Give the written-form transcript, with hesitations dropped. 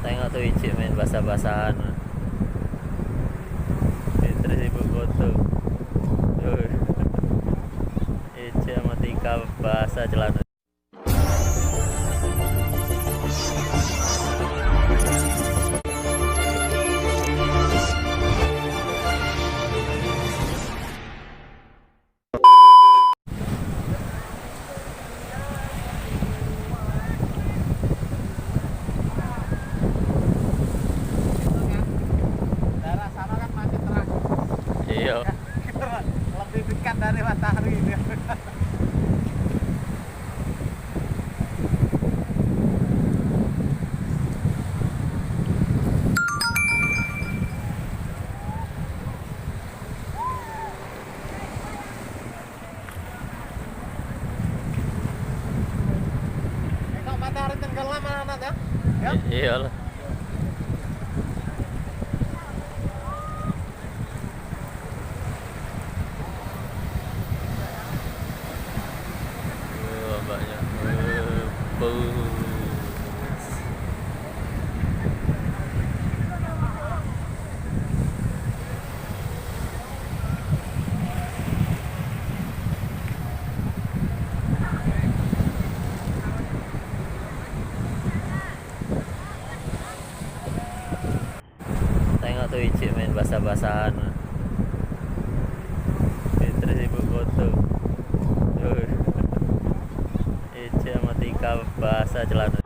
Tengok tuh Icik main basah-basahan. Fitri sibuk foto. Tuh. Icik sama Tika basah celana. Daerah sana kan masih terang. Iya. Lebih dekat dari matahari ini. Kalau matahari tenggelam anak-anak ya? Ya? Iyalah. Banyak. Tengok tuh Icik main basah-basahan. Fitri sibuk foto. Tuh. Icik sama Tika basah celana.